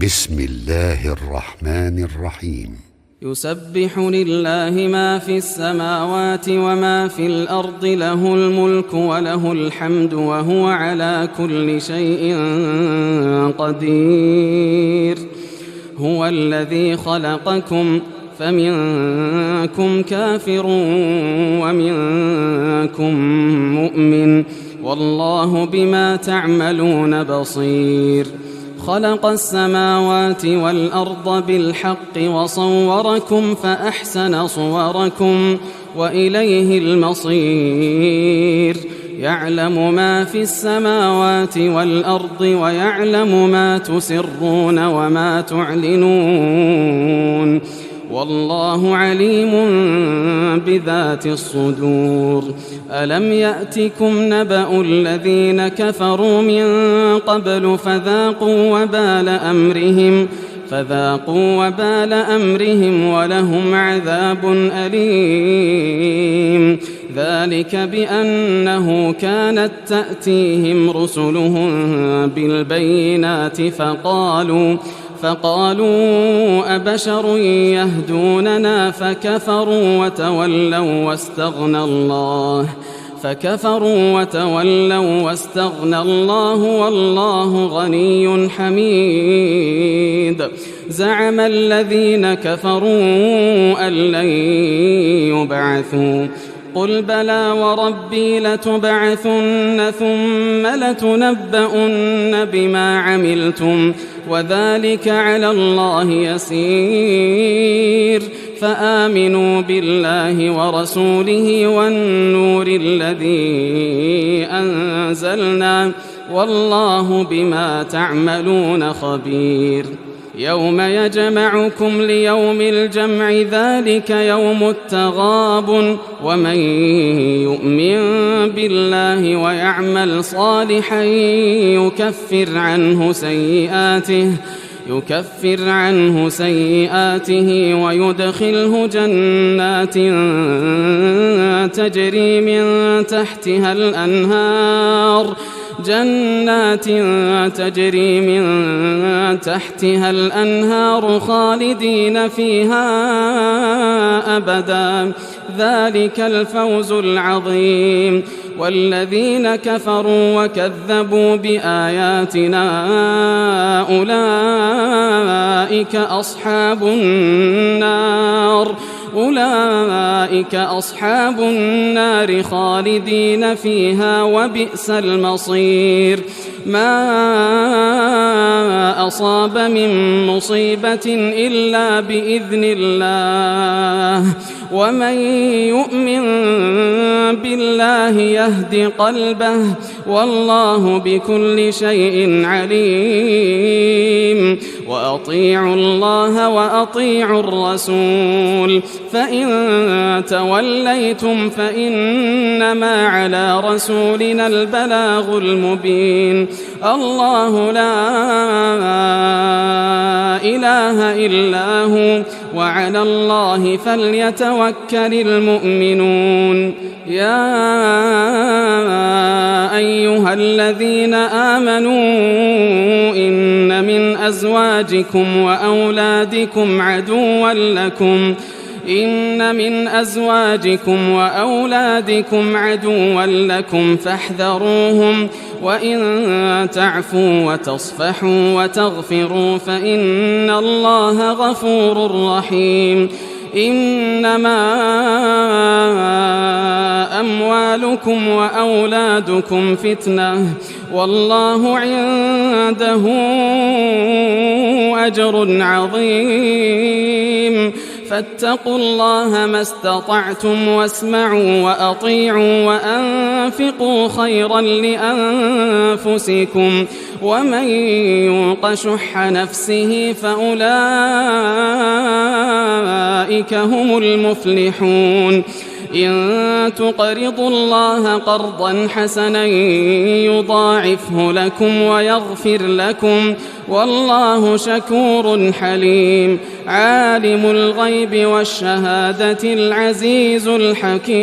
بسم الله الرحمن الرحيم. يسبح لله ما في السماوات وما في الأرض، له الملك وله الحمد وهو على كل شيء قدير. هو الذي خلقكم فمنكم كافر ومنكم مؤمن، والله بما تعملون بصير. خلق السماوات والأرض بالحق وصوركم فأحسن صوركم وإليه المصير. يعلم ما في السماوات والأرض ويعلم ما تسرون وما تعلنون، والله عليم بذات الصدور. ألم يأتكم نبأ الذين كفروا من قبل فذاقوا وبال أمرهم ولهم عذاب أليم. ذلك بأنه كانت تأتيهم رسلهم بالبينات فقالوا أبشر يهدوننا فكفروا وتولوا واستغنى الله والله غني حميد. زعم الذين كفروا أن لن يبعثوا، قل بلى وربي لتبعثن ثم لتنبؤن بما عملتم وذلك على الله يسير. فآمنوا بالله ورسوله والنور الذي أنزلنا، والله بما تعملون خبير. يوم يجمعكم ليوم الجمع، ذلك يوم التغابن. ومن يؤمن بالله ويعمل صالحا يكفر عنه سيئاته ويدخله جنات تجري من تحتها الأنهار خالدين فيها أبدا، ذلك الفوز العظيم. والذين كفروا وكذبوا بآياتنا أولئك أصحاب النار خالدين فيها وبئس المصير. ما أصاب من مصيبة إلا بإذن الله، ومن يؤمن بالله يهد قلبه، والله بكل شيء عليم. وأطيعوا الله وأطيعوا الرسول، فإن توليتم فإنما على رسولنا البلاغ المبين. الله لا إله إلا هو، وعلى الله فليتوكل المؤمنون. يا أيها الذين آمنوا إن من أزواجكم وأولادكم عدوا لكم فاحذروهم، وإن تعفوا وتصفحوا وتغفروا فإن الله غفور رحيم. إنما أموالكم وأولادكم فتنة، والله عنده أجر عظيم. فاتقوا الله ما استطعتم، واسمعوا وأطيعوا وأنفقوا خيرا لأنفسكم، ومن يوق شح نفسه فأولئك هم المفلحون. إن تقرضوا الله قرضا حسنا يضاعفه لكم ويغفر لكم، والله شكور حليم. عالم الغيب والشهادة العزيز الحكيم.